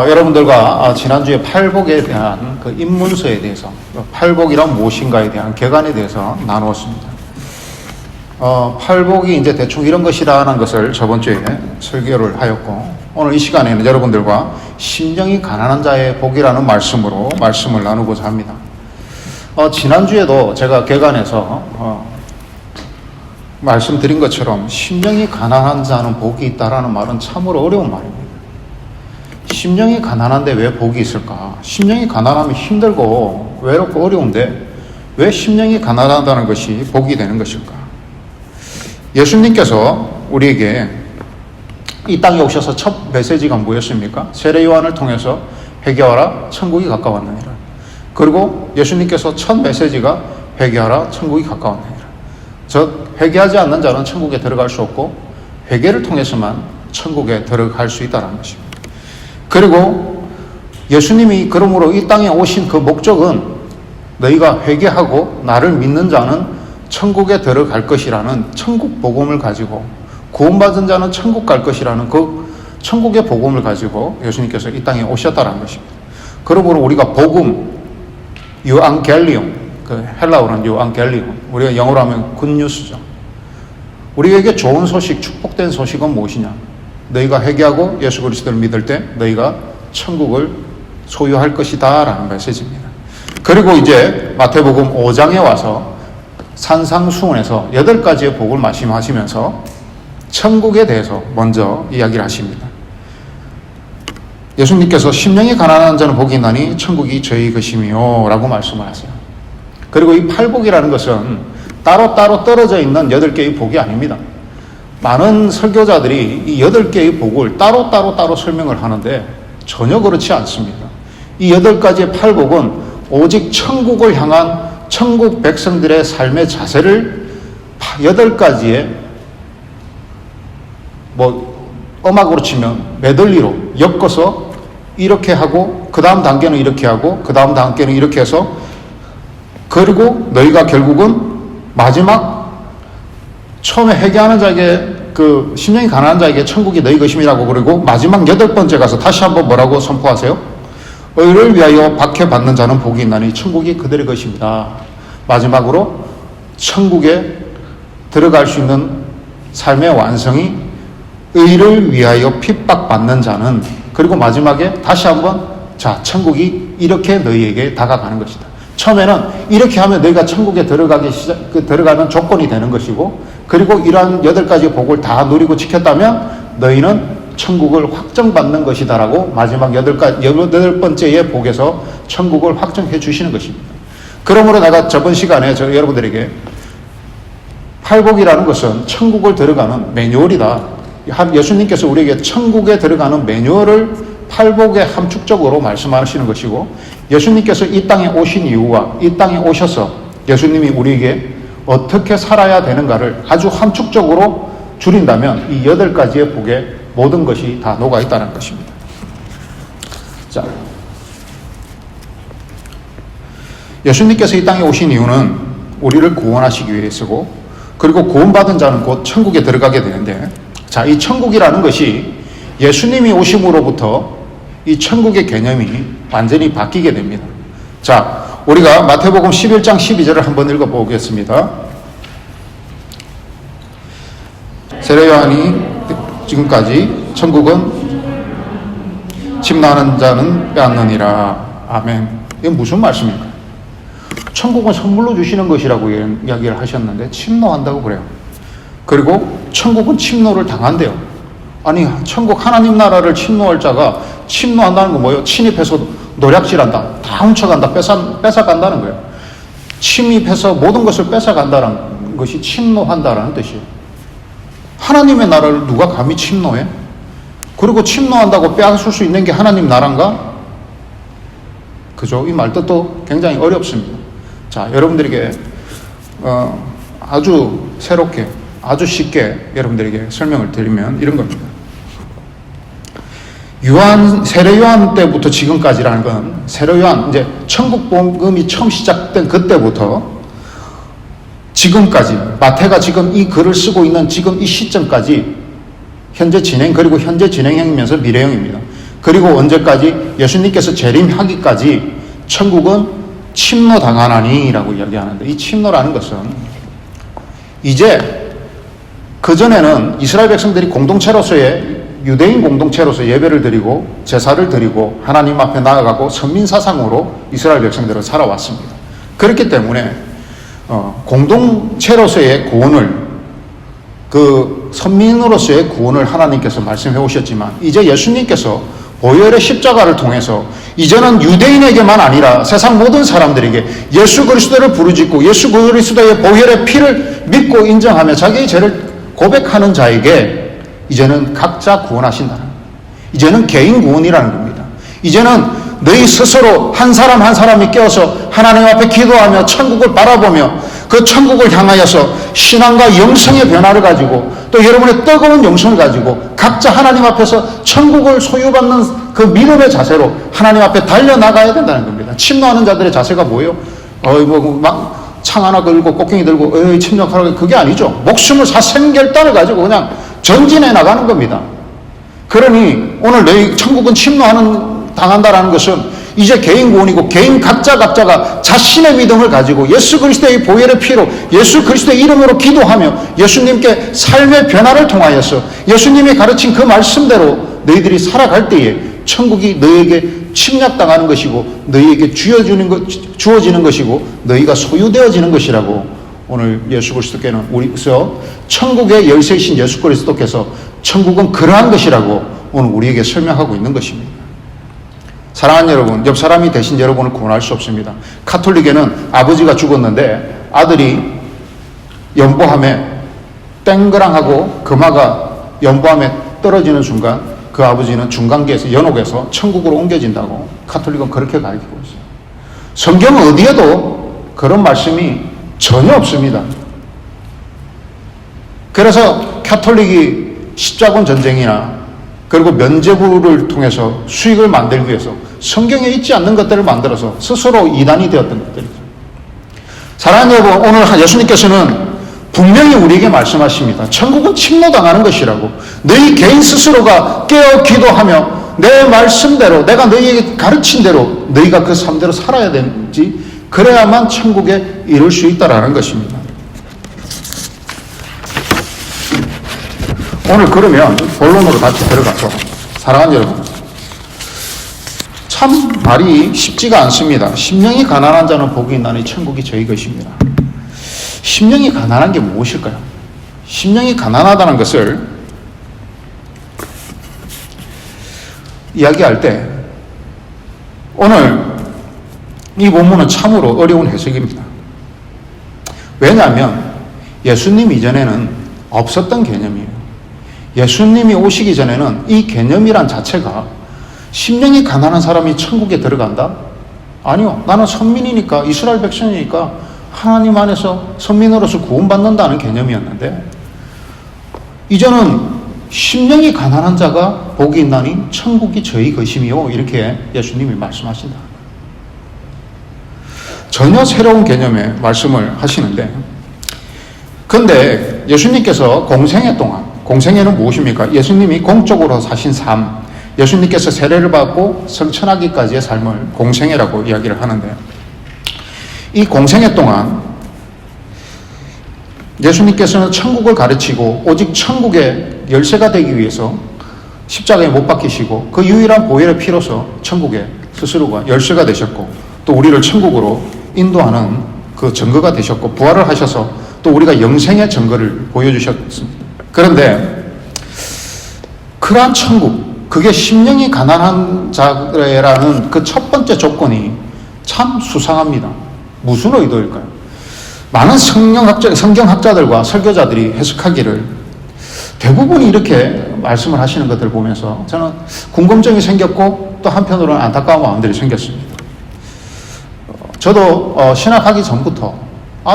여러분들과 지난주에 팔복에 대한 그 입문서에 대해서, 팔복이란 무엇인가에 대한 개관에 대해서 나누었습니다. 팔복이 이제 대충 이런 것이라는 것을 저번 주에 설교를 하였고, 오늘 이 시간에는 여러분들과 심령이 가난한 자의 복이라는 말씀으로 말씀을 나누고자 합니다. 지난주에도 제가 개관에서 말씀드린 것처럼 심령이 가난한 자는 복이 있다라는 말은 참으로 어려운 말입니다. 심령이 가난한데 왜 복이 있을까? 심령이 가난하면 힘들고 외롭고 어려운데 왜 심령이 가난하다는 것이 복이 되는 것일까? 예수님께서 우리에게 이 땅에 오셔서 첫 메시지가 뭐였습니까? 세례 요한을 통해서 회개하라, 천국이 가까웠느니라. 그리고 예수님께서 첫 메시지가 회개하라, 천국이 가까웠느니라. 즉 회개하지 않는 자는 천국에 들어갈 수 없고 회개를 통해서만 천국에 들어갈 수 있다는 것입니다. 그리고 예수님이 그러므로 이 땅에 오신 그 목적은 너희가 회개하고 나를 믿는 자는 천국에 들어갈 것이라는 천국 복음을 가지고, 구원받은 자는 천국 갈 것이라는 그 천국의 복음을 가지고 예수님께서 이 땅에 오셨다는 것입니다. 그러므로 우리가 복음, 유앙겔리온, 그 헬라어로는 유앙겔리온, 우리가 영어로 하면 굿뉴스죠. 우리에게 좋은 소식, 축복된 소식은 무엇이냐? 너희가 회개하고 예수 그리스도를 믿을 때 너희가 천국을 소유할 것이다 라는 메시지입니다. 그리고 이제 마태복음 5장에 와서 산상수훈에서 8가지의 복을 말씀하시면서 천국에 대해서 먼저 이야기를 하십니다. 예수님께서 심령이 가난한 자는 복이 있나니 천국이 저희 것이며 라고 말씀을 하세요. 그리고 이 팔복이라는 것은 따로따로 떨어져 있는 8개의 복이 아닙니다. 많은 설교자들이 이 8개의 복을 따로 설명을 하는데 전혀 그렇지 않습니다. 이 8가지의 팔복은 오직 천국을 향한 천국 백성들의 삶의 자세를 8가지의 음악으로 치면 메들리로 엮어서 이렇게 하고 그 다음 단계는 이렇게 하고 그 다음 단계는 이렇게 해서, 그리고 너희가 결국은 마지막 처음에 회개하는 자에게, 그 심령이 가난한 자에게 천국이 너희 것임이라고, 그리고 마지막 8번째 가서 다시 한번 뭐라고 선포하세요? 의를 위하여 박해받는 자는 복이 있나니 천국이 그들의 것입니다. 마지막으로 천국에 들어갈 수 있는 삶의 완성이 의를 위하여 핍박받는 자는, 그리고 마지막에 다시 한번 자, 천국이 이렇게 너희에게 다가가는 것이다. 처음에는 이렇게 하면 너희가 천국에 들어가는 조건이 되는 것이고, 그리고 이러한 8가지 복을 다 누리고 지켰다면 너희는 천국을 확정받는 것이다라고 마지막 8번째의 복에서 천국을 확정해 주시는 것입니다. 그러므로 내가 저번 시간에 여러분들에게 팔복이라는 것은 천국을 들어가는 매뉴얼이다. 예수님께서 우리에게 천국에 들어가는 매뉴얼을 팔복의 함축적으로 말씀하시는 것이고, 예수님께서 이 땅에 오신 이유와 이 땅에 오셔서 예수님이 우리에게 어떻게 살아야 되는가를 아주 함축적으로 줄인다면 이 8가지의 복에 모든 것이 다 녹아있다는 것입니다. 자, 예수님께서 이 땅에 오신 이유는 우리를 구원하시기 위해서고, 그리고 구원받은 자는 곧 천국에 들어가게 되는데, 자, 이 천국이라는 것이 예수님이 오심으로부터 이 천국의 개념이 완전히 바뀌게 됩니다. 자, 우리가 마태복음 11장 12절을 한번 읽어보겠습니다. 세례 요한이 지금까지 천국은 침노하는 자는 빼앗느니라. 아멘. 이게 무슨 말씀입니까? 천국은 선물로 주시는 것이라고 이야기를 하셨는데 침노한다고 그래요. 그리고 천국은 침노를 당한대요. 아니, 천국 하나님 나라를 침노할 자가 침노한다는 건 뭐예요? 침입해서 노략질한다, 다 훔쳐간다, 뺏어간다는 거예요. 침입해서 모든 것을 뺏어간다는 것이 침노한다라는 뜻이에요. 하나님의 나라를 누가 감히 침노해? 그리고 침노한다고 빼앗을 수 있는 게 하나님 나라인가? 그죠? 이 말뜻도 굉장히 어렵습니다. 자, 여러분들에게 아주 새롭게, 아주 쉽게 여러분들에게 설명을 드리면 이런 겁니다. 세례 요한 때부터 지금까지라는 건 세례 요한 이제 천국 복음이 처음 시작된 그때부터 지금까지 마태가 지금 이 글을 쓰고 있는 지금 이 시점까지 현재 진행 그리고 현재 진행형이면서 미래형입니다. 그리고 언제까지 예수님께서 재림하기까지 천국은 침노당하나니라고 이야기하는데 이 침노라는 것은 이제 그전에는 이스라엘 백성들이 공동체로서의 유대인 공동체로서 예배를 드리고 제사를 드리고 하나님 앞에 나아가고 선민사상으로 이스라엘 백성들은 살아왔습니다. 그렇기 때문에 공동체로서의 구원을 그 선민으로서의 구원을 하나님께서 말씀해 오셨지만 이제 예수님께서 보혈의 십자가를 통해서 이제는 유대인에게만 아니라 세상 모든 사람들에게 예수 그리스도를 부르짖고 예수 그리스도의 보혈의 피를 믿고 인정하며 자기의 죄를 고백하는 자에게 이제는 각자 구원하신다는 거예요. 이제는 개인 구원이라는 겁니다. 이제는 너희 스스로 한 사람 한 사람이 깨어서 하나님 앞에 기도하며 천국을 바라보며 그 천국을 향하여서 신앙과 영성의 변화를 가지고 또 여러분의 뜨거운 영성을 가지고 각자 하나님 앞에서 천국을 소유받는 그 믿음의 자세로 하나님 앞에 달려나가야 된다는 겁니다. 침노하는 자들의 자세가 뭐예요? 막 창 하나 걸고 꽃갱이 들고 침략하라고 그게 아니죠. 목숨을 사생결단을 가지고 그냥 전진해 나가는 겁니다. 그러니 오늘 너희 천국은 당한다라는 것은 이제 개인 구원이고 개인 각자가 자신의 믿음을 가지고 예수 그리스도의 보혈의 피로 예수 그리스도의 이름으로 기도하며 예수님께 삶의 변화를 통하여서 예수님이 가르친 그 말씀대로 너희들이 살아갈 때에 천국이 너희에게 침략당하는 것이고 너희에게 주어지는 것이고 너희가 소유되어지는 것이라고 오늘 예수 그리스도께는 우리서 천국의 열쇠이신 예수 그리스도께서 천국은 그러한 것이라고 오늘 우리에게 설명하고 있는 것입니다. 사랑하는 여러분, 옆 사람이 대신 여러분을 구원할 수 없습니다. 가톨릭에는 아버지가 죽었는데 아들이 연보함에 땡그랑하고 금화가 연보함에 떨어지는 순간 그 아버지는 중간계에서 연옥에서 천국으로 옮겨진다고 가톨릭은 그렇게 가르치고 있어요. 성경 어디에도 그런 말씀이 전혀 없습니다. 그래서 가톨릭이 십자군 전쟁이나 그리고 면죄부를 통해서 수익을 만들기 위해서 성경에 있지 않는 것들을 만들어서 스스로 이단이 되었던 것들이죠. 사랑하는 여러분, 오늘 예수님께서는 분명히 우리에게 말씀하십니다. 천국은 침노당하는 것이라고. 너희 개인 스스로가 깨어 기도하며 내 말씀대로 내가 너희에게 가르친 대로 너희가 그 삶대로 살아야 되는지 그래야만 천국에 이룰 수 있다라는 것입니다. 오늘 그러면 본론으로 다시 들어가서 사랑하는 여러분, 참 말이 쉽지가 않습니다. 심령이 가난한 자는 복이 있나니 천국이 저희 것입니다. 심령이 가난한 게 무엇일까요? 심령이 가난하다는 것을 이야기할 때 오늘 이 본문은 참으로 어려운 해석입니다. 왜냐하면 예수님 이전에는 없었던 개념이에요. 예수님이 오시기 전에는 이 개념이란 자체가 심령이 가난한 사람이 천국에 들어간다? 아니요. 나는 선민이니까 이스라엘 백성이니까 하나님 안에서 선민으로서 구원받는다는 개념이었는데 이제는 심령이 가난한 자가 복이 있나니 천국이 저희 것이며 이렇게 예수님이 말씀하신다. 전혀 새로운 개념의 말씀을 하시는데 그런데 예수님께서 공생애 동안 공생애는 무엇입니까? 예수님이 공적으로 사신 삶, 예수님께서 세례를 받고 성천하기까지의 삶을 공생애라고 이야기를 하는데요. 이 공생애 동안 예수님께서는 천국을 가르치고 오직 천국의 열쇠가 되기 위해서 십자가에 못 박히시고 그 유일한 보혈의 피로서 천국의 스스로가 열쇠가 되셨고 또 우리를 천국으로 인도하는 그 증거가 되셨고 부활을 하셔서 또 우리가 영생의 증거를 보여주셨습니다. 그런데 그러한 천국, 그게 심령이 가난한 자라는 그 첫 번째 조건이 참 수상합니다. 무슨 의도일까요? 많은 성경학자들과 설교자들이 해석하기를 대부분이 이렇게 말씀을 하시는 것들을 보면서 저는 궁금증이 생겼고 또 한편으로는 안타까운 마음들이 생겼습니다. 저도 신학하기 전부터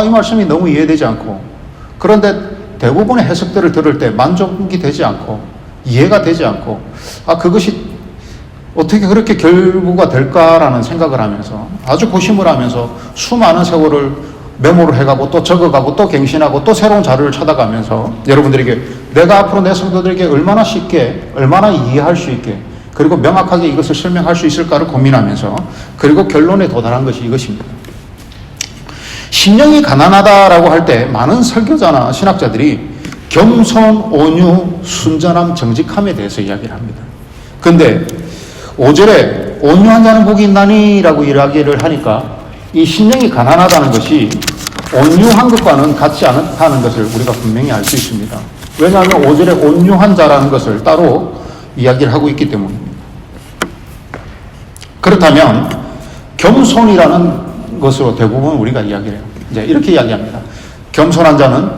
이 말씀이 너무 이해되지 않고 그런데 대부분의 해석들을 들을 때 만족이 되지 않고 이해가 되지 않고 그것이 어떻게 그렇게 결부가 될까라는 생각을 하면서 아주 고심을 하면서 수많은 세월을 메모를 해가고 또 적어가고 또 갱신하고 또 새로운 자료를 찾아가면서 여러분들에게 내가 앞으로 내 성도들에게 얼마나 쉽게 얼마나 이해할 수 있게 그리고 명확하게 이것을 설명할 수 있을까를 고민하면서 그리고 결론에 도달한 것이 이것입니다. 심령이 가난하다라고 할 때 많은 설교자나 신학자들이 겸손, 온유, 순전함, 정직함에 대해서 이야기를 합니다. 그런데 5절에 온유한 자는 복이 있나니라고 이야기를 하니까 이 심령이 가난하다는 것이 온유한 것과는 같지 않다는 것을 우리가 분명히 알 수 있습니다. 왜냐하면 5절에 온유한 자라는 것을 따로 이야기를 하고 있기 때문입니다. 그렇다면 겸손이라는 것으로 대부분 우리가 이야기를 해요. 이제 이렇게 이야기합니다. 겸손한 자는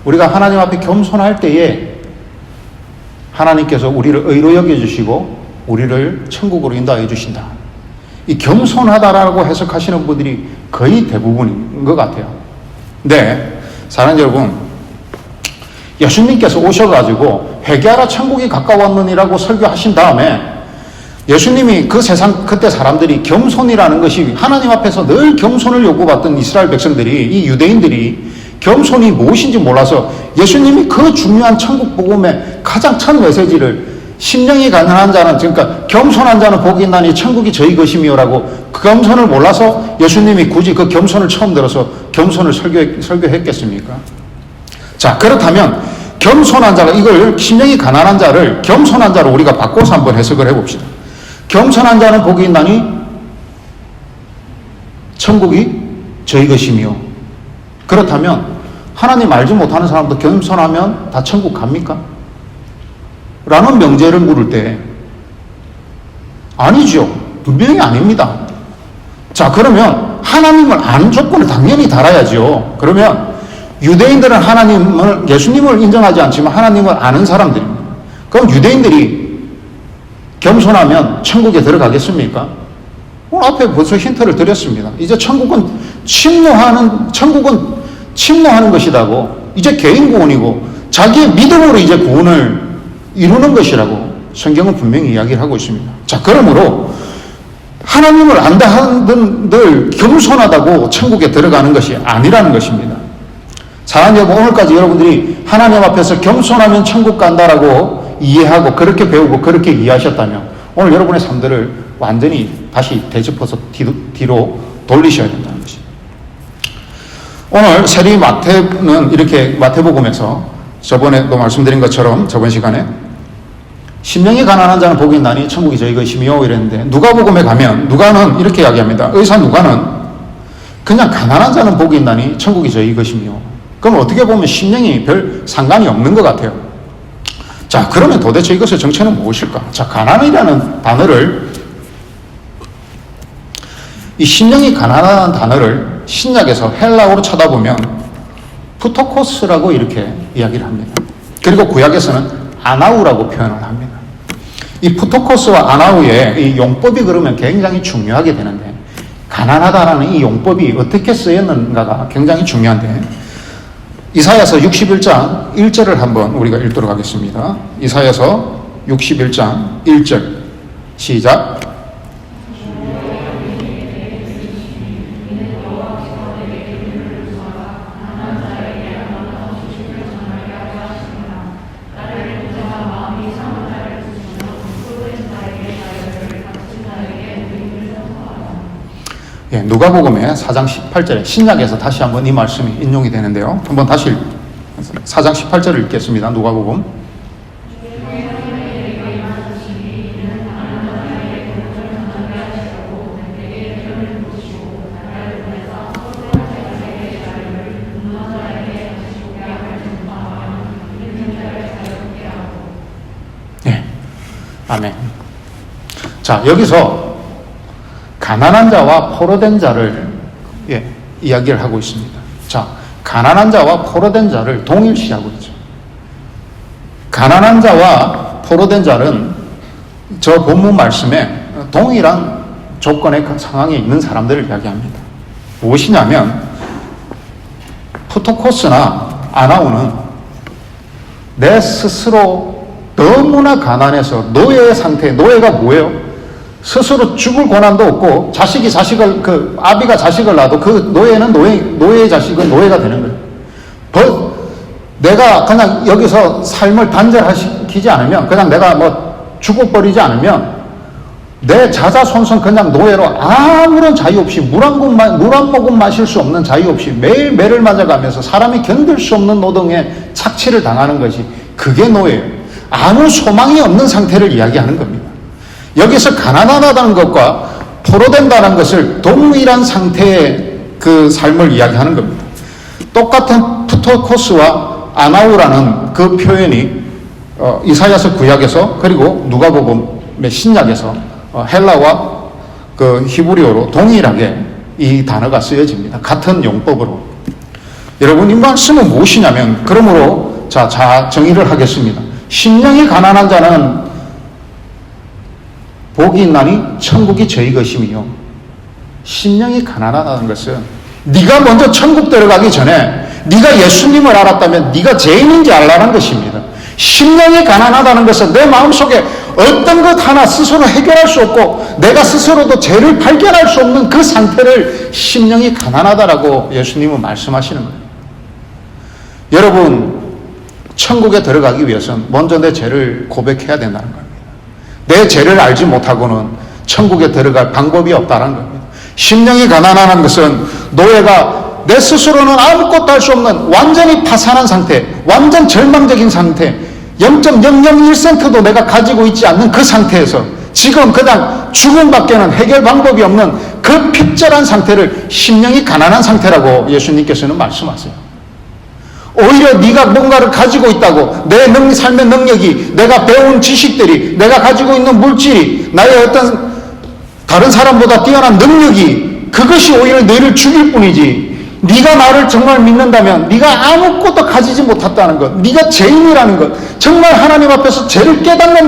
우리가 하나님 앞에 겸손할 때에 하나님께서 우리를 의로 여겨주시고 우리를 천국으로 인도하여 주신다. 이 겸손하다라고 해석하시는 분들이 거의 대부분인 것 같아요. 근데 사랑하는 여러분, 예수님께서 오셔가지고 회개하라 천국이 가까웠느니라고 설교하신 다음에 예수님이 그 세상 그때 사람들이 겸손이라는 것이 하나님 앞에서 늘 겸손을 요구받던 이스라엘 백성들이 이 유대인들이 겸손이 무엇인지 몰라서 예수님이 그 중요한 천국 복음의 가장 첫 메시지를 심령이 가난한 자는 그러니까 겸손한 자는 복이 있나니 천국이 저희 것이며라고 그 겸손을 몰라서 예수님이 굳이 그 겸손을 처음 들어서 겸손을 설교했겠습니까? 자, 그렇다면 겸손한 자가 이걸 심령이 가난한 자를 겸손한 자로 우리가 바꿔서 한번 해석을 해봅시다. 겸손한 자는 복이 있나니 천국이 저희 것이며 그렇다면 하나님 알지 못하는 사람도 겸손하면 다 천국 갑니까? 라는 명제를 물을 때 아니죠. 분명히 아닙니다. 자, 그러면 하나님을 아는 조건을 당연히 달아야죠. 그러면 유대인들은 하나님을 예수님을 인정하지 않지만 하나님을 아는 사람들입니다. 그럼 유대인들이 겸손하면 천국에 들어가겠습니까? 오늘 앞에 벌써 힌트를 드렸습니다. 이제 천국은 침노하는 것이라고 이제 개인 구원이고 자기의 믿음으로 이제 구원을 이루는 것이라고 성경은 분명히 이야기를 하고 있습니다. 자, 그러므로 하나님을 안다 한들 겸손하다고 천국에 들어가는 것이 아니라는 것입니다. 사랑하는 여러분, 오늘까지 여러분들이 하나님 앞에서 겸손하면 천국 간다라고 이해하고 그렇게 배우고 그렇게 이해하셨다면 오늘 여러분의 삶들을 완전히 다시 되짚어서 뒤로 돌리셔야 된다는 것입니다. 오늘 세리 마태는 이렇게 마태복음에서 저번에도 말씀드린 것처럼 저번 시간에 심령이 가난한 자는 복이 있나니 천국이 저희 것이며 이랬는데 누가복음에 가면 누가는 이렇게 이야기합니다. 의사 누가는 그냥 가난한 자는 복이 있나니 천국이 저희 것이며 그럼 어떻게 보면 심령이 별 상관이 없는 것 같아요. 자, 그러면 도대체 이것의 정체는 무엇일까? 자, 가난이라는 단어를 이 심령이 가난하다는 단어를 신약에서 헬라어로 찾아보면 푸토코스라고 이렇게 이야기를 합니다. 그리고 구약에서는 아나우라고 표현을 합니다. 이 푸토코스와 아나우의 이 용법이 그러면 굉장히 중요하게 되는데 가난하다라는 이 용법이 어떻게 쓰였는가가 굉장히 중요한데 이사야서 61장 1절을 한번 우리가 읽도록 하겠습니다. 이사야서 61장 1절 시작. 누가복음의 4장 18절에 신약에서 다시 한번 이 말씀이 인용이 되는데요. 한번 다시 4장 18절을 읽겠습니다. 누가복음. 네. 아멘. 자, 여기서 가난한 자와 포로된 자를 이야기를 하고 있습니다. 자, 가난한 자와 포로된 자를 동일시하고 있죠. 가난한 자와 포로된 자는 저 본문 말씀에 동일한 조건의 상황에 있는 사람들을 이야기합니다. 무엇이냐면 푸토코스나 아나우는 내 스스로 너무나 가난해서 노예의 상태, 노예가 뭐예요? 스스로 죽을 권한도 없고 자식이 자식을 아비가 자식을 낳아도 그 노예는 노예의 자식은 노예가 되는 거예요. 내가 그냥 여기서 삶을 단절시키지 않으면, 그냥 내가 뭐 죽어버리지 않으면 내 자자손손 그냥 노예로 아무런 자유 없이 물 한 모금 마실 수 없는 자유 없이 매일 매를 맞아가면서 사람이 견딜 수 없는 노동에 착취를 당하는 것이, 그게 노예예요. 아무 소망이 없는 상태를 이야기하는 겁니다. 여기서 가난하다는 것과 포로된다는 것을 동일한 상태의 그 삶을 이야기하는 겁니다. 똑같은 프토코스와 아나우라는 그 표현이 이사야서 구약에서, 그리고 누가복음의 신약에서 헬라와 그 히브리어로 동일하게 이 단어가 쓰여집니다. 같은 용법으로. 여러분, 이 말씀은 무엇이냐면, 그러므로 자 정의를 하겠습니다. 심령이 가난한 자는 복이 있나니 천국이 저희 것이며, 심령이 가난하다는 것은 네가 먼저 천국 들어가기 전에 네가 예수님을 알았다면 네가 죄인인지 알라는 것입니다. 심령이 가난하다는 것은 내 마음속에 어떤 것 하나 스스로 해결할 수 없고 내가 스스로도 죄를 발견할 수 없는 그 상태를 심령이 가난하다라고 예수님은 말씀하시는 거예요. 여러분, 천국에 들어가기 위해서는 먼저 내 죄를 고백해야 된다는 겁니다. 내 죄를 알지 못하고는 천국에 들어갈 방법이 없다는 겁니다. 심령이 가난하는 것은 노예가 내 스스로는 아무것도 할 수 없는 완전히 파산한 상태, 완전 절망적인 상태, 0.001센트도 내가 가지고 있지 않는 그 상태에서 지금 그냥 죽음밖에는 해결 방법이 없는 그 핍절한 상태를 심령이 가난한 상태라고 예수님께서는 말씀하세요. 오히려 네가 뭔가를 가지고 있다고, 내 삶의 능력이, 내가 배운 지식들이, 내가 가지고 있는 물질이, 나의 어떤 다른 사람보다 뛰어난 능력이, 그것이 오히려 너를 죽일 뿐이지, 네가 나를 정말 믿는다면 네가 아무것도 가지지 못했다는 것, 네가 죄인이라는 것, 정말 하나님 앞에서 죄를 깨닫는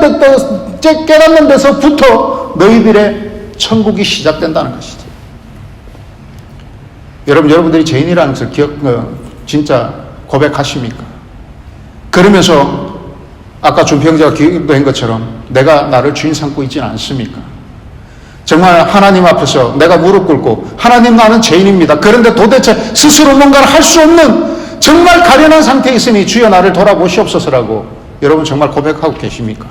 데서부터 너희들의 천국이 시작된다는 것이죠. 여러분들이 죄인이라는 것을 진짜 고백하십니까? 그러면서 아까 준평자가 기도한 것처럼 내가 나를 주인 삼고 있지는 않습니까? 정말 하나님 앞에서 내가 무릎 꿇고, 하나님, 나는 죄인입니다. 그런데 도대체 스스로 뭔가를 할 수 없는 정말 가련한 상태에 있으니 주여 나를 돌아보시옵소서라고 여러분 정말 고백하고 계십니까?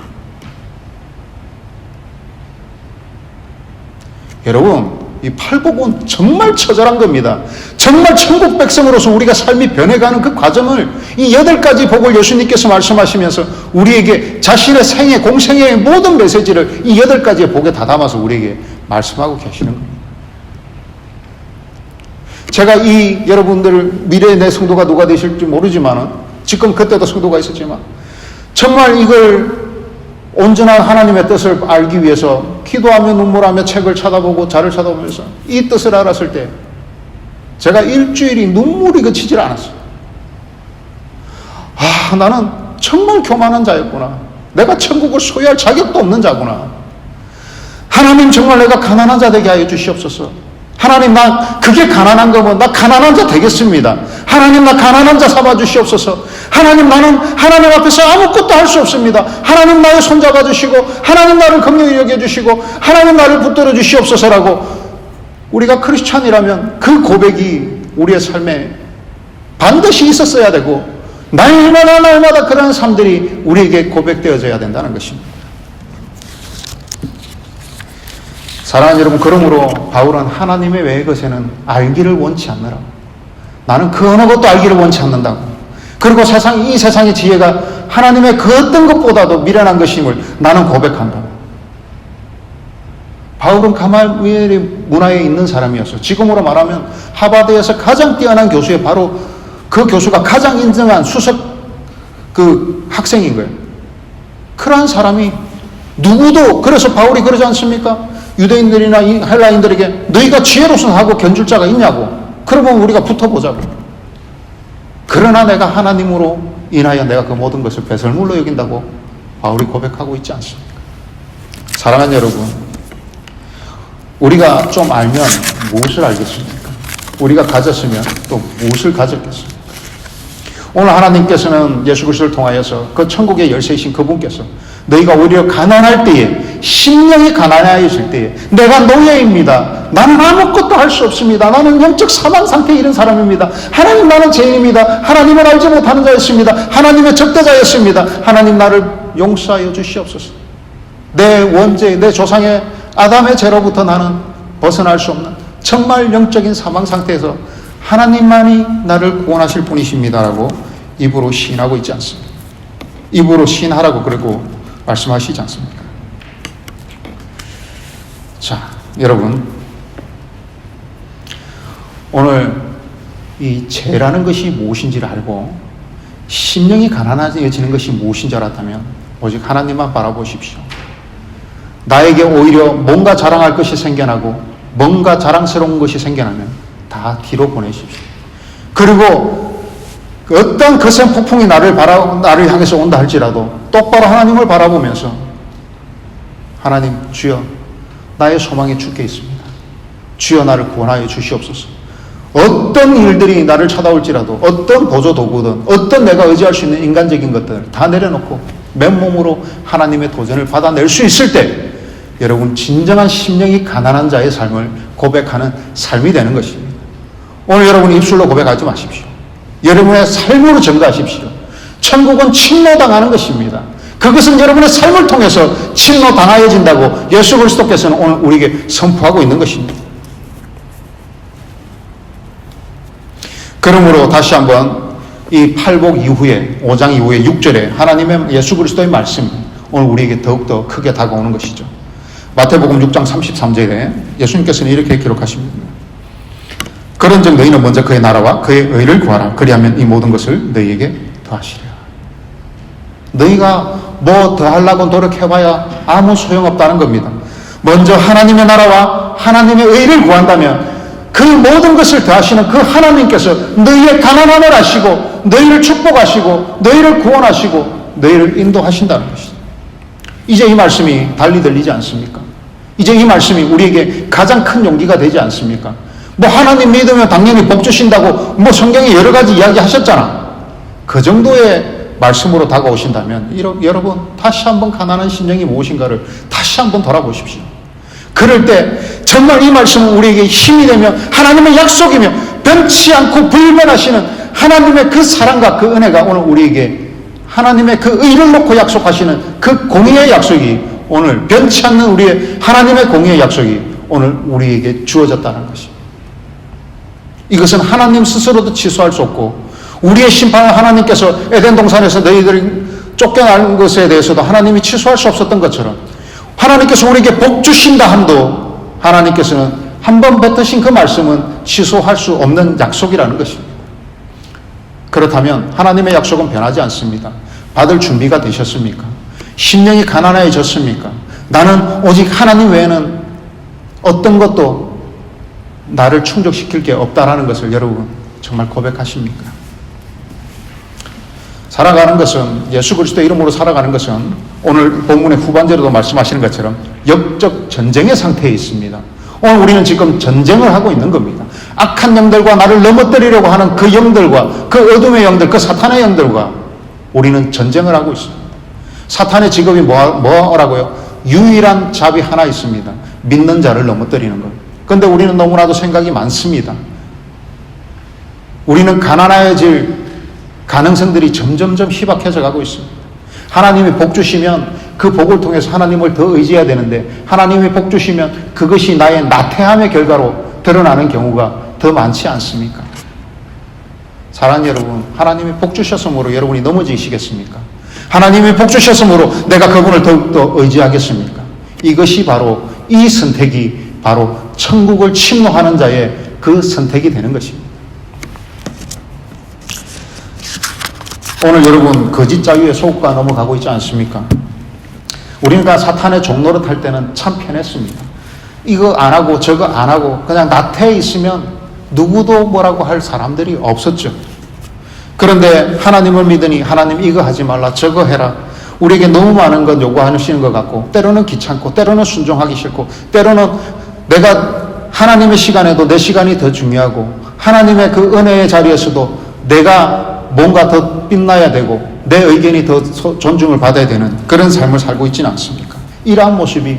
여러분, 이 팔복은 정말 처절한 겁니다. 정말 천국 백성으로서 우리가 삶이 변해가는 그 과정을 이 8가지 복을 예수님께서 말씀하시면서 우리에게 자신의 생애, 공생애의 모든 메시지를 이 8가지의 복에 다 담아서 우리에게 말씀하고 계시는 겁니다. 제가 이 여러분들 미래의 내 성도가 누가 되실지 모르지만은, 지금 그때도 성도가 있었지만, 정말 이걸 온전한 하나님의 뜻을 알기 위해서 기도하며 눈물하며 책을 쳐다보고 자를 쳐다보면서 이 뜻을 알았을 때 제가 일주일이 눈물이 그치질 않았어요. 나는 정말 교만한 자였구나. 내가 천국을 소유할 자격도 없는 자구나. 하나님, 정말 내가 가난한 자 되게 하여 주시옵소서. 하나님, 나 그게 가난한 거면 나 가난한 자 되겠습니다. 하나님, 나 가난한 자 삼아 주시옵소서. 하나님, 나는 하나님 앞에서 아무것도 할 수 없습니다. 하나님, 나의 손잡아 주시고, 하나님, 나를 긍휼히 여겨 주시고, 하나님, 나를 붙들어 주시옵소서라고, 우리가 크리스찬이라면 그 고백이 우리의 삶에 반드시 있었어야 되고, 날마다 그런 삶들이 우리에게 고백되어져야 된다는 것입니다. 사랑하는 여러분, 그러므로 바울은 하나님의 외의 것에는 알기를 원치 않느라고, 나는 그 어느 것도 알기를 원치 않는다고, 그리고 이 세상의 지혜가 하나님의 그 어떤 것보다도 미련한 것임을 나는 고백한다고. 바울은 가말리엘의 문화에 있는 사람이었어요. 지금으로 말하면 하버드에서 가장 뛰어난 교수의 바로 그 교수가 가장 인정한 수석 그 학생인 거예요. 그러한 사람이 누구도, 그래서 바울이 그러지 않습니까? 유대인들이나 헬라인들에게 너희가 지혜로서 하고 견줄 자가 있냐고. 그러면 우리가 붙어보자고. 그러나 내가 하나님으로 인하여 내가 그 모든 것을 배설물로 여긴다고 바울이 고백하고 있지 않습니까? 사랑하는 여러분, 우리가 좀 알면 무엇을 알겠습니까? 우리가 가졌으면 또 무엇을 가졌겠습니까? 오늘 하나님께서는 예수 그리스도를 통하여서 그 천국의 열쇠이신 그분께서 너희가 오히려 가난할 때에 심령이 가난해질 때에 내가 노예입니다. 나는 아무것도 할 수 없습니다. 나는 영적 사망 상태에 이른 사람입니다. 하나님, 나는 죄인입니다. 하나님을 알지 못하는 자였습니다. 하나님의 적대자였습니다. 하나님, 나를 용서하여 주시옵소서. 내 원죄, 내 조상의 아담의 죄로부터 나는 벗어날 수 없는 정말 영적인 사망 상태에서 하나님만이 나를 구원하실 분이십니다라고 입으로 시인하고 있지 않습니까? 입으로 시인하라고 그러고 말씀하시지 않습니까? 자, 여러분, 오늘 이 죄라는 것이 무엇인지를 알고 심령이 가난해지는 것이 무엇인 줄 알았다면 오직 하나님만 바라보십시오. 나에게 오히려 뭔가 자랑할 것이 생겨나고 뭔가 자랑스러운 것이 생겨나면 다 뒤로 보내십시오. 그리고 어떤 거센 폭풍이 나를 향해서 온다 할지라도 똑바로 하나님을 바라보면서 하나님, 주여, 나의 소망이 주께 있습니다. 주여, 나를 구원하여 주시옵소서. 어떤 일들이 나를 찾아올지라도 어떤 보조도구든 어떤 내가 의지할 수 있는 인간적인 것들을 다 내려놓고 맨몸으로 하나님의 도전을 받아낼 수 있을 때 여러분, 진정한 심령이 가난한 자의 삶을 고백하는 삶이 되는 것입니다. 오늘 여러분 입술로 고백하지 마십시오. 여러분의 삶으로 증거하십시오. 천국은 침노당하는 것입니다. 그것은 여러분의 삶을 통해서 침노당하여진다고 예수 그리스도께서는 오늘 우리에게 선포하고 있는 것입니다. 그러므로 다시 한번 이 팔복 이후에 5장 이후에 6절에 하나님의 예수 그리스도의 말씀이 오늘 우리에게 더욱더 크게 다가오는 것이죠. 마태복음 6장 33절에 예수님께서는 이렇게 기록하십니다. 그런즉 너희는 먼저 그의 나라와 그의 의를 구하라. 그리하면 이 모든 것을 너희에게 더하시리라. 너희가 뭐 더하려고 노력해봐야 아무 소용없다는 겁니다. 먼저 하나님의 나라와 하나님의 의를 구한다면 그 모든 것을 더하시는 그 하나님께서 너희의 가난함을 아시고 너희를 축복하시고 너희를 구원하시고 너희를 인도하신다는 것이죠. 이제 이 말씀이 달리 들리지 않습니까? 이제 이 말씀이 우리에게 가장 큰 용기가 되지 않습니까? 뭐 하나님 믿으면 당연히 복 주신다고 뭐 성경에 여러 가지 이야기 하셨잖아. 그 정도의 말씀으로 다가오신다면 여러분 다시 한번 가난한 심령이 무엇인가를 다시 한번 돌아보십시오. 그럴 때 정말 이 말씀은 우리에게 힘이 되며 하나님의 약속이며 변치 않고 불변하시는 하나님의 그 사랑과 그 은혜가 오늘 우리에게 하나님의 그 의를 놓고 약속하시는 그 공의의 약속이 오늘 변치 않는 우리의 하나님의 공의의 약속이 오늘 우리에게 주어졌다는 것입니다. 이것은 하나님 스스로도 취소할 수 없고 우리의 심판을 하나님께서 에덴 동산에서 너희들이 쫓겨난 것에 대해서도 하나님이 취소할 수 없었던 것처럼 하나님께서 우리에게 복 주신다 함도 하나님께서는 한번 뱉으신 그 말씀은 취소할 수 없는 약속이라는 것입니다. 그렇다면 하나님의 약속은 변하지 않습니다. 받을 준비가 되셨습니까? 심령이 가난해졌습니까? 나는 오직 하나님 외에는 어떤 것도 나를 충족시킬 게 없다라는 것을 여러분 정말 고백하십니까? 살아가는 것은 예수 그리스도의 이름으로 살아가는 것은 오늘 본문의 후반절에도 말씀하시는 것처럼 영적 전쟁의 상태에 있습니다. 오늘 우리는 지금 전쟁을 하고 있는 겁니다. 악한 영들과 나를 넘어뜨리려고 하는 그 영들과 그 어둠의 영들, 그 사탄의 영들과 우리는 전쟁을 하고 있습니다. 사탄의 직업이 뭐라고요? 유일한 잡이 하나 있습니다. 믿는 자를 넘어뜨리는 것. 그런데 우리는 너무나도 생각이 많습니다. 우리는 가난해질 가능성들이 점점점 희박해져 가고 있습니다. 하나님이 복 주시면 그 복을 통해서 하나님을 더 의지해야 되는데 하나님이 복 주시면 그것이 나의 나태함의 결과로 드러나는 경우가 더 많지 않습니까? 사랑하는 여러분, 하나님이 복 주셨으므로 여러분이 넘어지시겠습니까? 하나님이 복 주셨으므로 내가 그분을 더욱더 의지하겠습니까? 이것이 바로 이 선택이 바로 천국을 침노하는 자의 그 선택이 되는 것입니다. 오늘 여러분 거짓 자유의 속과 넘어가고 있지 않습니까? 우리는 사탄의 종노릇 할 때는 참 편했습니다. 이거 안 하고 저거 안 하고 그냥 나태해 있으면 누구도 뭐라고 할 사람들이 없었죠. 그런데 하나님을 믿으니 하나님 이거 하지 말라 저거 해라. 우리에게 너무 많은 건 요구하시는 것 같고 때로는 귀찮고 때로는 순종하기 싫고 때로는 내가 하나님의 시간에도 내 시간이 더 중요하고 하나님의 그 은혜의 자리에서도 내가 뭔가 더 빛나야 되고 내 의견이 더 존중을 받아야 되는 그런 삶을 살고 있지는 않습니까? 이러한 모습이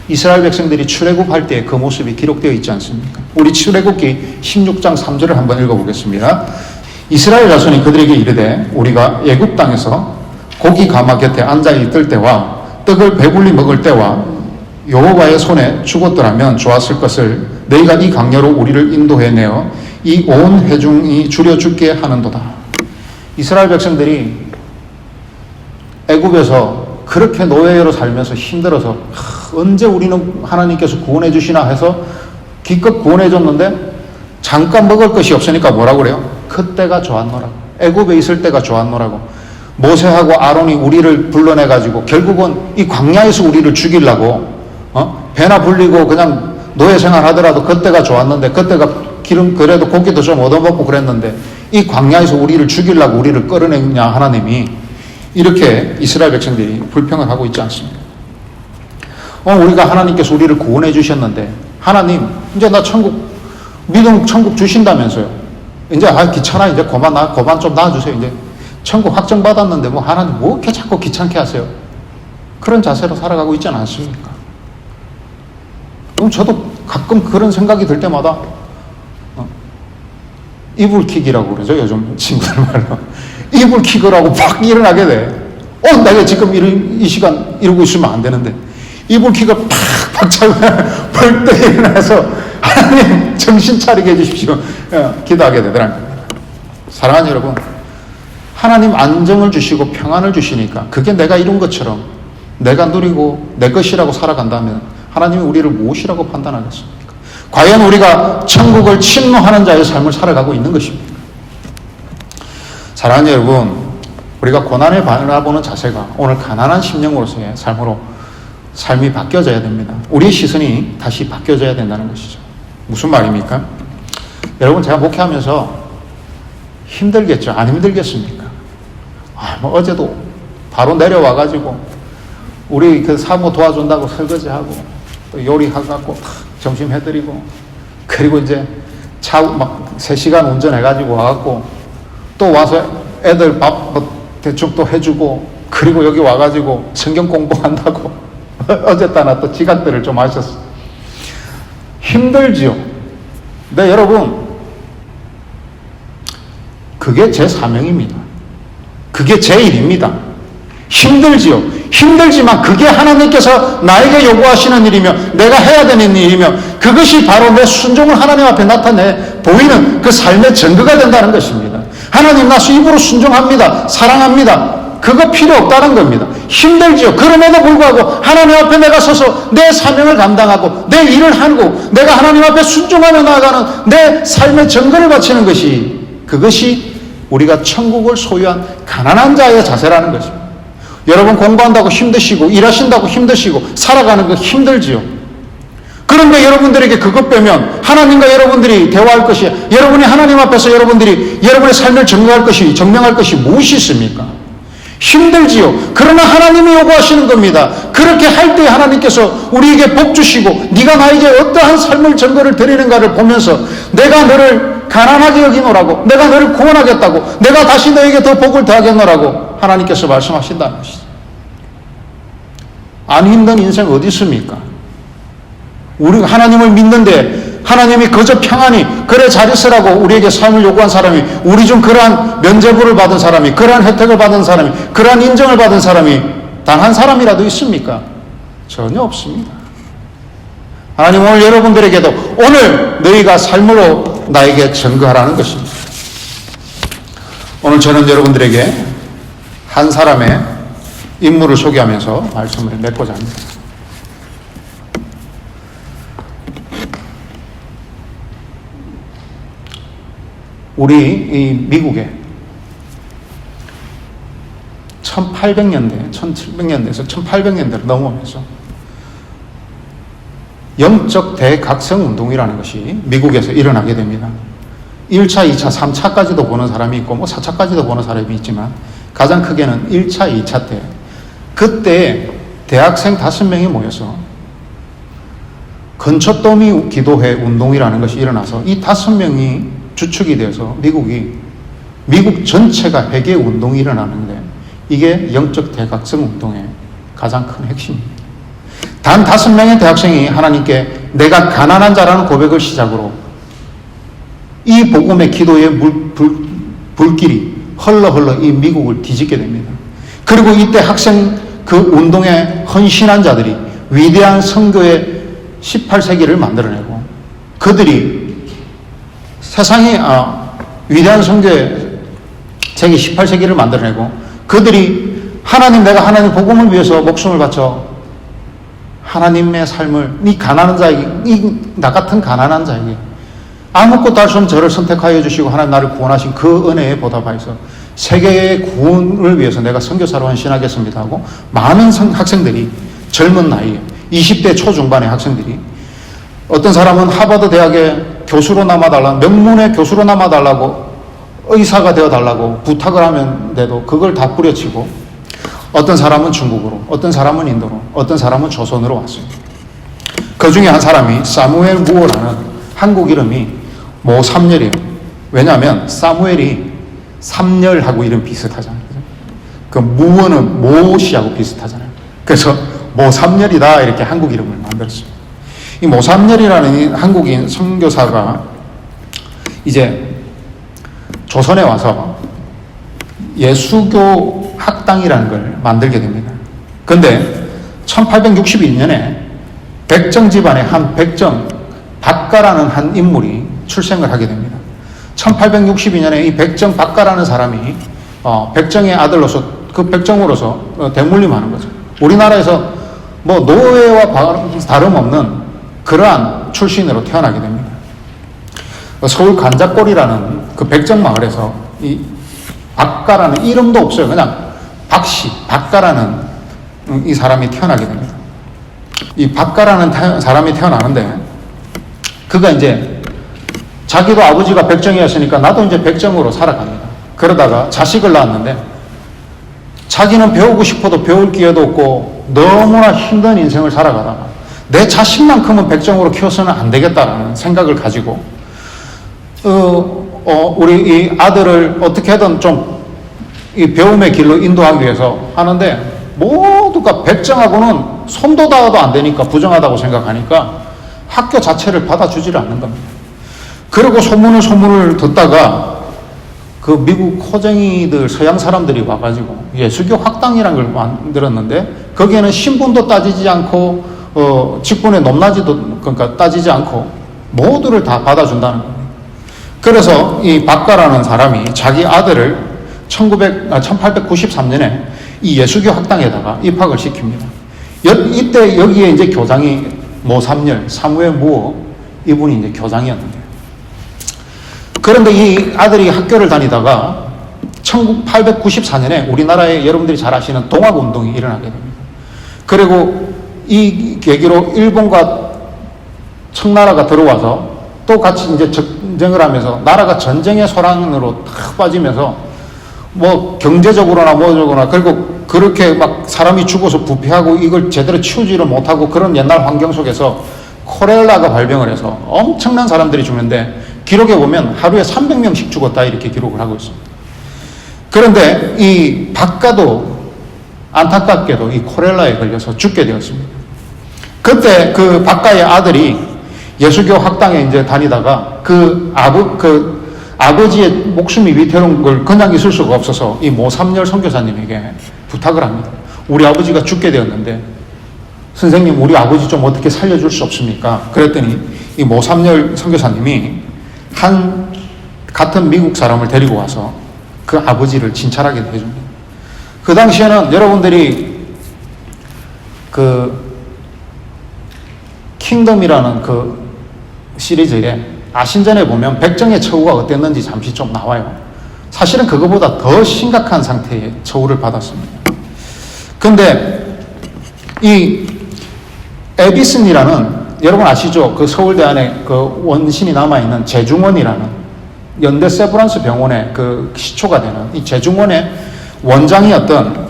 이스라엘 백성들이 출애굽할 때 그 모습이 기록되어 있지 않습니까? 우리 출애굽기 16장 3절을 한번 읽어보겠습니다. 이스라엘 자손이 그들에게 이르되 우리가 애굽 땅에서 고기 가마 곁에 앉아 있을 때와 떡을 배불리 먹을 때와 여호와의 손에 죽었더라면 좋았을 것을 너희가 이 강야로 우리를 인도해내어 이 온 회중이 줄여 죽게 하는도다. 이스라엘 백성들이 애굽에서 그렇게 노예로 살면서 힘들어서 언제 우리는 하나님께서 구원해 주시나 해서 기껏 구원해 줬는데 잠깐 먹을 것이 없으니까 뭐라고 그래요? 그때가 좋았노라고. 애굽에 있을 때가 좋았노라고. 모세하고 아론이 우리를 불러내가지고 결국은 이 광야에서 우리를 죽이려고 배나 불리고 그냥 노예 생활하더라도 그때가 좋았는데, 그때가 그래도 고기도 좀 얻어먹고 그랬는데 이 광야에서 우리를 죽이려고 우리를 끌어내냐 하나님이, 이렇게 이스라엘 백성들이 불평을 하고 있지 않습니까? 우리가 하나님께서 우리를 구원해 주셨는데 하나님 이제 나 천국 주신다면서요. 이제 귀찮아, 이제 그만 좀 놔주세요. 이제 천국 확정받았는데 뭐 하나님 뭐 이렇게 자꾸 귀찮게 하세요? 그런 자세로 살아가고 있지 않습니까? 그럼 저도 가끔 그런 생각이 들 때마다 이불킥이라고 그러죠, 요즘 친구들 말로. 이불킥을 하고 팍 일어나게 돼. 내가 지금 이 시간 이러고 있으면 안 되는데 이불킥을 팍 차면 벌떡 일어나서 하나님 정신 차리게 해주십시오, 기도하게 되더라고요. 사랑하는 여러분, 하나님 안정을 주시고 평안을 주시니까 그게 내가 이룬 것처럼 내가 누리고 내 것이라고 살아간다면 하나님이 우리를 무엇이라고 판단하겠습니까? 과연 우리가 천국을 침노하는 자의 삶을 살아가고 있는 것입니까? 사랑하는 여러분, 우리가 고난을 바라보는 자세가 오늘 가난한 심령으로서의 삶이 바뀌어져야 됩니다. 우리의 시선이 다시 바뀌어져야 된다는 것이죠. 무슨 말입니까? 여러분, 제가 목회하면서 힘들겠죠? 안 힘들겠습니까? 어제도 바로 내려와가지고 우리 그 사모 도와준다고 설거지하고 또 요리해갖고 점심 해드리고, 그리고 이제 차 막 3시간 운전해가지고 와갖고 또 와서 애들 밥 대충 또 해주고, 그리고 여기 와가지고 성경 공부한다고 어쨌다나 또 지각들을 좀 하셨어. 힘들지요. 네, 여러분, 그게 제 사명입니다. 그게 제 일입니다. 힘들지요. 힘들지만 그게 하나님께서 나에게 요구하시는 일이며 내가 해야 되는 일이며 그것이 바로 내 순종을 하나님 앞에 나타내 보이는 그 삶의 증거가 된다는 것입니다. 하나님, 나 입으로 순종합니다. 사랑합니다. 그거 필요 없다는 겁니다. 힘들지요. 그럼에도 불구하고 하나님 앞에 내가 서서 내 사명을 감당하고 내 일을 하고 내가 하나님 앞에 순종하며 나아가는 내 삶의 증거를 바치는 그것이 우리가 천국을 소유한 가난한 자의 자세라는 것입니다. 여러분, 공부한다고 힘드시고 일하신다고 힘드시고 살아가는 거 힘들지요. 그런데 여러분들에게 그것 빼면 하나님과 여러분들이 대화할 것이, 여러분이 하나님 앞에서 여러분들이 여러분의 삶을 증명할 것이 무엇이 있습니까? 힘들지요. 그러나 하나님이 요구하시는 겁니다. 그렇게 할 때 하나님께서 우리에게 복 주시고 네가 나에게 어떠한 삶을 증거를 드리는가를 보면서 내가 너를 가난하게 여기노라고, 내가 너를 구원하겠다고, 내가 다시 너에게 더 복을 더하겠노라고 하나님께서 말씀하신다는 것이죠. 안 힘든 인생 어디 있습니까? 우리가 하나님을 믿는데 하나님이 그저 평안히 그래 잘 있으라고 우리에게 삶을 요구한 사람이, 우리 중 그러한 면죄부를 받은 사람이, 그러한 혜택을 받은 사람이, 그러한 인정을 받은 사람이 단 한 사람이라도 있습니까? 전혀 없습니다. 하나님, 오늘 여러분들에게도 오늘 너희가 삶으로 나에게 증거하라는 것입니다. 오늘 저는 여러분들에게 한 사람의 인물을 소개하면서 말씀을 맺고자 합니다. 우리 이 미국에 1800년대, 1700년대에서 1800년대로 넘어오면서 영적 대각성 운동이라는 것이 미국에서 일어나게 됩니다. 1차, 2차, 3차까지도 보는 사람이 있고 4차까지도 보는 사람이 있지만 가장 크게는 1차, 2차 때, 그때 대학생 5명이 모여서 근처더미 기도회 운동이라는 것이 일어나서 이 5명이 주축이 되어서 미국 전체가 회개 운동이 일어나는데 이게 영적 대각성 운동의 가장 큰 핵심입니다. 단 5명의 대학생이 하나님께 내가 가난한 자라는 고백을 시작으로 이 복음의 기도의 불길이 흘러 이 미국을 뒤집게 됩니다. 그리고 이때 학생 그 운동에 헌신한 자들이 위대한 선교의 18세기를 만들어내고 그들이 세상에 위대한 선교의 세기 18세기를 만들어내고 그들이 내가 하나님 복음을 위해서 목숨을 바쳐 하나님의 삶을 이 가난한 자에게 나 같은 가난한 자에게 아무것도 할 수 없는 저를 선택하여 주시고 하나님 나를 구원하신 그 은혜에 보답하여서 세계의 구원을 위해서 내가 선교사로 헌신하겠습니다 하고 많은 학생들이 젊은 나이에 20대 초중반의 학생들이 어떤 사람은 하버드 대학의 교수로 남아달라고 명문의 교수로 남아달라고 의사가 되어달라고 부탁을 하면데도 그걸 다 뿌려치고 어떤 사람은 중국으로 어떤 사람은 인도로 어떤 사람은 조선으로 왔습니다. 그 중에 한 사람이 사무엘 무어라는 한국 이름이 모삼열이에요. 왜냐하면 사무엘이 삼열하고 이름 비슷하잖아요. 그 무어는 모시하고 비슷하잖아요. 그래서 모삼열이다 이렇게 한국 이름을 만들었습니다. 이 모삼열이라는 이 한국인 선교사가 이제 조선에 와서 예수교 학당이라는 걸 만들게 됩니다. 그런데 1862년에 백정 집안의 한 백정 박가라는 한 인물이 출생을 하게 됩니다. 1862년에 이 백정 박가라는 사람이 백정의 아들로서 그 백정으로서 대물림하는 거죠. 우리나라에서 뭐 노예와 다름없는 그러한 출신으로 태어나게 됩니다. 서울 관자골이라는 그 백정 마을에서 이 박가라는 이름도 없어요. 그냥 박씨, 박가라는 이 사람이 태어나게 됩니다. 이 박가라는 사람이 태어나는데 그가 이제 자기도 아버지가 백정이었으니까 나도 이제 백정으로 살아갑니다. 그러다가 자식을 낳았는데 자기는 배우고 싶어도 배울 기회도 없고 너무나 힘든 인생을 살아가다가 내 자식만큼은 백정으로 키워서는 안 되겠다라는 생각을 가지고 우리 이 아들을 어떻게든 좀 이 배움의 길로 인도하기 위해서 하는데 모두가 백정하고는 손도 닿아도 안 되니까 부정하다고 생각하니까 학교 자체를 받아주지를 않는 겁니다. 그리고 소문을 듣다가 그 미국 호쟁이들 서양 사람들이 와가지고 예수교 학당이라는 걸 만들었는데 거기에는 신분도 따지지 않고 직분의 높낮이도 그러니까 따지지 않고 모두를 다 받아준다는 겁니다. 그래서 이 박가라는 사람이 자기 아들을 1893년에 이 예수교 학당에다가 입학을 시킵니다. 이때 여기에 이제 교장이 모삼열, 사무엘 무어 이분이 이제 교장이었는데 그런데 이 아들이 학교를 다니다가 1894년에 우리나라에 여러분들이 잘 아시는 동학운동이 일어나게 됩니다. 그리고 이 계기로 일본과 청나라가 들어와서 또 같이 이제 전쟁을 하면서 나라가 전쟁의 소란으로 탁 빠지면서 뭐 경제적으로나 뭐적으로나 그리고 그렇게 막 사람이 죽어서 부패하고 이걸 제대로 치우지를 못하고 그런 옛날 환경 속에서 콜레라가 발병을 해서 엄청난 사람들이 죽는데 기록에 보면 하루에 300명씩 죽었다 이렇게 기록을 하고 있습니다. 그런데 이 박가도 안타깝게도 이 콜레라에 걸려서 죽게 되었습니다. 그때 그 박가의 아들이 예수교 학당에 이제 다니다가 아버지의 목숨이 위태로운 걸 그냥 있을 수가 없어서 이 모삼열 선교사님에게 부탁을 합니다. 우리 아버지가 죽게 되었는데 선생님 우리 아버지 좀 어떻게 살려줄 수 없습니까? 그랬더니 이 모삼열 선교사님이 같은 미국 사람을 데리고 와서 그 아버지를 진찰하게 해줍니다. 그 당시에는 여러분들이 그 킹덤이라는 그 시리즈에 아신전에 보면 백정의 처우가 어땠는지 잠시 좀 나와요. 사실은 그거보다 더 심각한 상태의 처우를 받았습니다. 근데 이 에비슨이라는 여러분 아시죠? 그 서울대 안에 그 원신이 남아있는 제중원이라는 연대 세브란스 병원의 그 시초가 되는 이 제중원의 원장이었던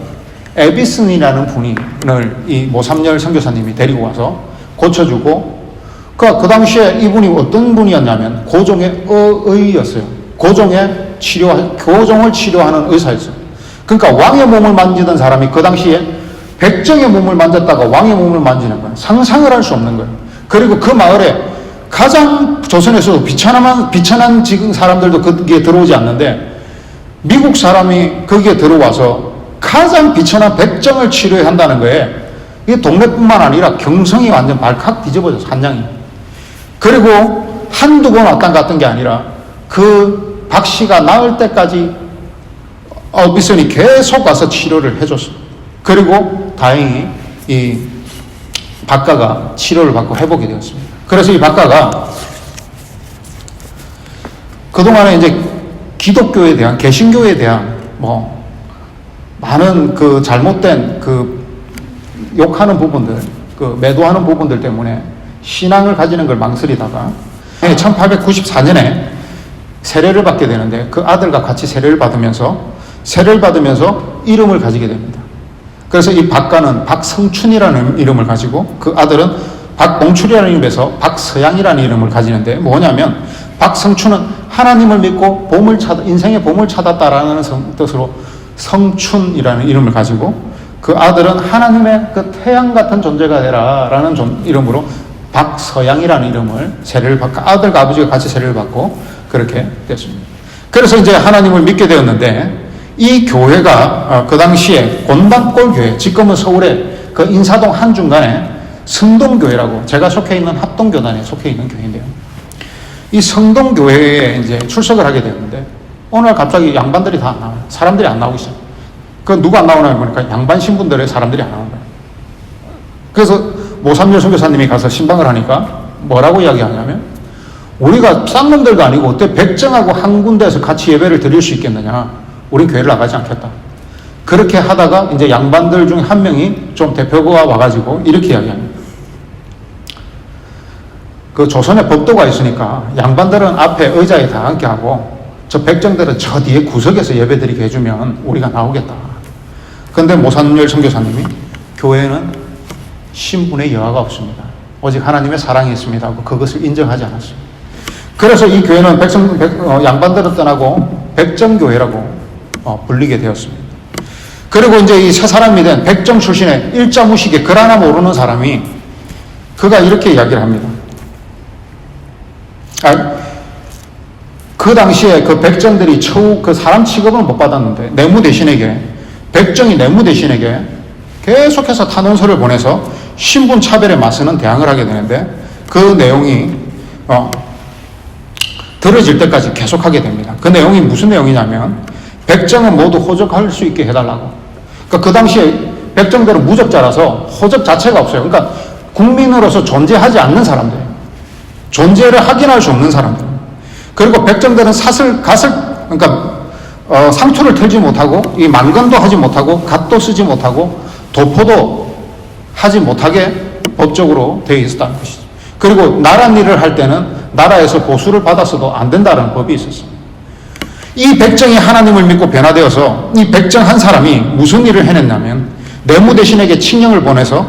에비슨이라는 분을 이 모삼열 선교사님이 데리고 와서 고쳐주고 그 당시에 이분이 어떤 분이었냐면 고종의 의였어요. 고종을 치료하는 의사였어요. 그러니까 왕의 몸을 만지던 사람이 그 당시에 백정의 몸을 만졌다가 왕의 몸을 만지는 거예요. 상상을 할 수 없는 거예요. 그리고 그 마을에 가장 조선에서도 비천한 지금 사람들도 거기에 들어오지 않는데 미국 사람이 거기에 들어와서 가장 비천한 백정을 치료해야 한다는 거예요. 이게 동네뿐만 아니라 경성이 완전 발칵 뒤집어져서 한양이. 그리고 한두 번 왔다 갔던 게 아니라 그 박 씨가 나을 때까지 미선이 계속 와서 치료를 해줬어요. 그리고 다행히 이 박가가 치료를 받고 회복이 되었습니다. 그래서 이 박가가 그동안에 이제 기독교에 대한, 개신교에 대한 많은 그 잘못된 그 욕하는 부분들, 그 매도하는 부분들 때문에 신앙을 가지는 걸 망설이다가 1894년에 세례를 받게 되는데 그 아들과 같이 세례를 받으면서 이름을 가지게 됩니다. 그래서 이 박가는 박성춘이라는 이름을 가지고 그 아들은 박봉출이라는 이름에서 박서양이라는 이름을 가지는데 뭐냐면 박성춘은 하나님을 믿고 인생의 봄을 찾았다라는 뜻으로 성춘이라는 이름을 가지고 그 아들은 하나님의 그 태양 같은 존재가 되라라는 이름으로 박서양이라는 이름을 세례를 받고 아들과 아버지가 같이 세례를 받고 그렇게 됐습니다. 그래서 이제 하나님을 믿게 되었는데 이 교회가 그 당시에 곤단골 교회, 지금은 서울의 그 인사동 한중간에 성동교회라고 제가 속해 있는 합동교단에 속해 있는 교회인데요. 이 성동교회에 이제 출석을 하게 되었는데 어느 날 갑자기 양반들이 다 안 나와요. 사람들이 안 나오고 있어요. 그 누가 안 나오나 보니까 양반 신분들의 사람들이 안 나오는 거예요. 그래서 모삼열 선교사님이 가서 신방을 하니까 뭐라고 이야기하냐면 우리가 쌍놈들도 아니고 어때 백정하고 한 군데에서 같이 예배를 드릴 수 있겠느냐. 우린 교회를 나가지 않겠다. 그렇게 하다가 이제 양반들 중에 한 명이 좀 대표가 와가지고 이렇게 이야기합니다. 그 조선에 법도가 있으니까 양반들은 앞에 의자에 다 앉게 하고 저 백정들은 저 뒤에 구석에서 예배드리게 해주면 우리가 나오겠다. 그런데 모산열 선교사님이 교회는 신분의 여하가 없습니다. 오직 하나님의 사랑이 있습니다 하고 그것을 인정하지 않았어요. 그래서 이 교회는 양반들을 떠나고 백정교회라고 불리게 되었습니다. 그리고 이제 이 세 사람이 된 백정 출신의 일자무식의 글 하나 모르는 사람이 그가 이렇게 이야기를 합니다. 그 당시에 그 백정들이 처우 그 사람 취급을 못 받았는데 백정이 내무 대신에게 계속해서 탄원서를 보내서 신분 차별에 맞서는 대항을 하게 되는데 그 내용이 들어질 때까지 계속하게 됩니다. 그 내용이 무슨 내용이냐면 백정은 모두 호적할 수 있게 해달라고. 그러니까 그 당시에 백정들은 무적자라서 호적 자체가 없어요. 그러니까 국민으로서 존재하지 않는 사람들, 존재를 확인할 수 없는 사람들. 그리고 백정들은 그러니까 상투를 털지 못하고 이 만건도 하지 못하고 갓도 쓰지 못하고 도포도 하지 못하게 법적으로 되어 있었다는 것이죠. 그리고 나라 일을 할 때는 나라에서 보수를 받았어도 안 된다는 법이 있었습니다. 이 백정이 하나님을 믿고 변화되어서 이 백정 한 사람이 무슨 일을 해냈냐면 내무 대신에게 칙령을 보내서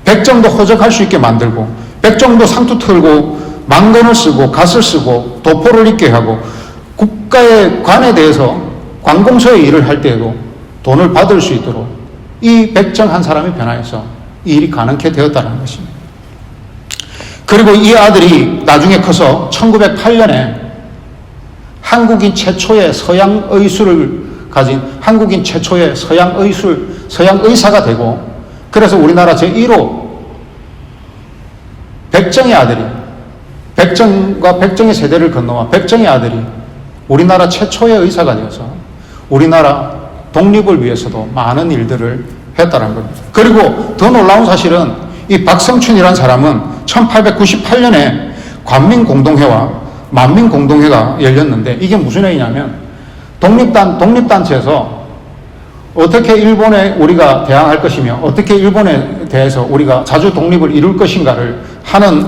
백정도 호적할 수 있게 만들고 백정도 상투 털고 만건을 쓰고 갓을 쓰고 도포를 입게 하고 국가의 관에 대해서 관공서의 일을 할 때에도 돈을 받을 수 있도록 이 백정 한 사람이 변화해서 이 일이 가능케 되었다는 것입니다. 그리고 이 아들이 나중에 커서 1908년에 한국인 최초의 서양 의술을 가진 한국인 최초의 서양 의사가 되고 그래서 우리나라 제1호 백정의 아들이 백정과 백정의 세대를 건너와 백정의 아들이 우리나라 최초의 의사가 되어서 우리나라 독립을 위해서도 많은 일들을 했다는 겁니다. 그리고 더 놀라운 사실은 이 박성춘이라는 사람은 1898년에 관민공동회와 만민공동회가 열렸는데 이게 무슨 회의냐면 독립단체에서 어떻게 일본에 우리가 대항할 것이며 어떻게 일본에 대해서 우리가 자주 독립을 이룰 것인가를 하는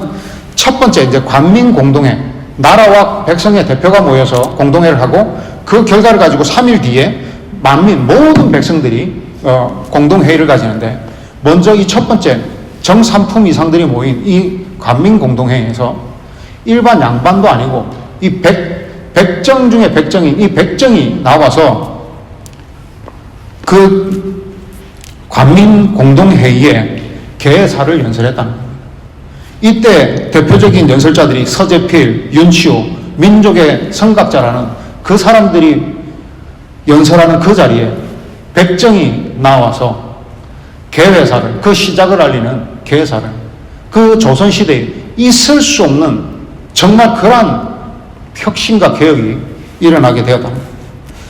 첫 번째 이제 관민공동회, 나라와 백성의 대표가 모여서 공동회를 하고 그 결과를 가지고 3일 뒤에 모든 백성들이 공동회의를 가지는데 먼저 이 첫 번째 정삼품 이상들이 모인 이 관민공동회에서 일반 양반도 아니고 이 백정 중에 백정인 이 백정이 나와서 그 관민 공동회의에 개사를 연설했다는 겁니다. 이때 대표적인 연설자들이 서재필, 윤치호, 민족의 성각자라는 그 사람들이 연설하는 그 자리에 백정이 나와서 개회사를, 그 시작을 알리는 개회사를, 그 조선시대에 있을 수 없는 정말 그러한 혁신과 개혁이 일어나게 되었다.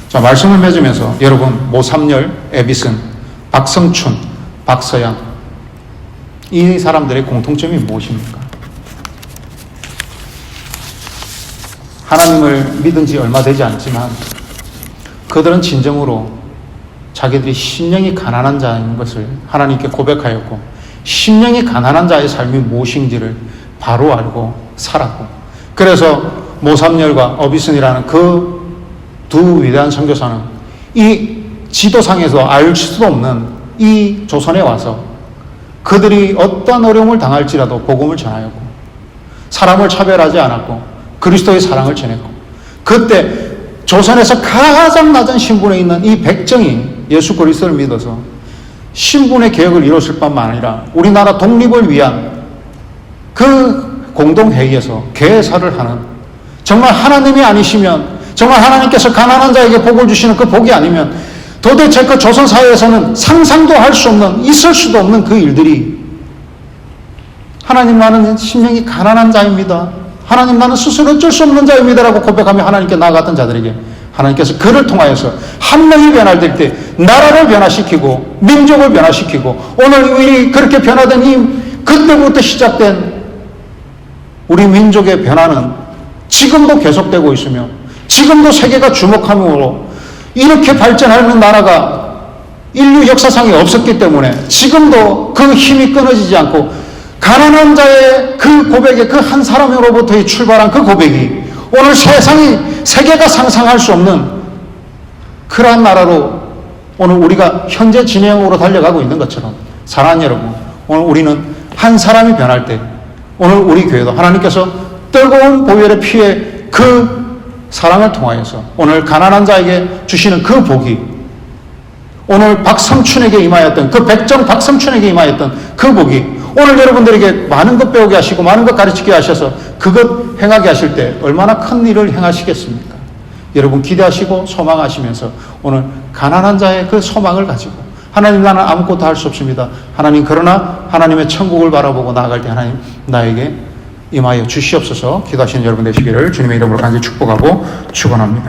자, 말씀을 맺으면서 여러분, 모삼열, 에비슨, 박성춘, 박서양, 이 사람들의 공통점이 무엇입니까? 하나님을 믿은 지 얼마 되지 않지만 그들은 진정으로 자기들이 심령이 가난한 자인 것을 하나님께 고백하였고, 심령이 가난한 자의 삶이 무엇인지를 바로 알고 살았고, 그래서 모삼열과 어비슨이라는 그 두 위대한 선교사는 이 지도상에서 알 수도 없는 이 조선에 와서 그들이 어떤 어려움을 당할지라도 복음을 전하였고, 사람을 차별하지 않았고, 그리스도의 사랑을 전했고, 그때 조선에서 가장 낮은 신분에 있는 이 백정이 예수 그리스도를 믿어서 신분의 개혁을 이뤘을 뿐만 아니라 우리나라 독립을 위한 그 공동회의에서 개사를 하는, 정말 하나님이 아니시면, 정말 하나님께서 가난한 자에게 복을 주시는 그 복이 아니면 도대체 그 조선 사회에서는 상상도 할 수 없는, 있을 수도 없는 그 일들이, 하나님 나는 심령이 가난한 자입니다, 하나님 나는 스스로 어쩔 수 없는 자입니다 라고 고백하며 하나님께 나아갔던 자들에게 하나님께서 그를 통하여서 한 명이 변화될 때 나라를 변화시키고 민족을 변화시키고, 오늘 우리 그렇게 변화된 그때부터 시작된 우리 민족의 변화는 지금도 계속되고 있으며 지금도 세계가 주목함으로 이렇게 발전하는 나라가 인류 역사상에 없었기 때문에 지금도 그 힘이 끊어지지 않고, 가난한 자의 그 고백에, 그 한 사람으로부터 출발한 그 고백이 오늘 세계가 상상할 수 없는 그러한 나라로 오늘 우리가 현재 진행으로 달려가고 있는 것처럼, 사랑하는 여러분, 오늘 우리는 한 사람이 변할 때, 오늘 우리 교회도 하나님께서 뜨거운 보혈의 피에 그 사랑을 통하여서 오늘 가난한 자에게 주시는 그 복이, 오늘 박성춘에게 임하였던, 그 백정 박성춘에게 임하였던 그 복이 오늘 여러분들에게 많은 것 배우게 하시고 많은 것 가르치게 하셔서 그것 행하게 하실 때 얼마나 큰 일을 행하시겠습니까? 여러분 기대하시고 소망하시면서 오늘 가난한 자의 그 소망을 가지고, 하나님 나는 아무것도 할 수 없습니다, 하나님 그러나 하나님의 천국을 바라보고 나아갈 때 하나님 나에게 임하여 주시옵소서 기도하시는 여러분 되시기를 주님의 이름으로 간절히 축복하고 축원합니다.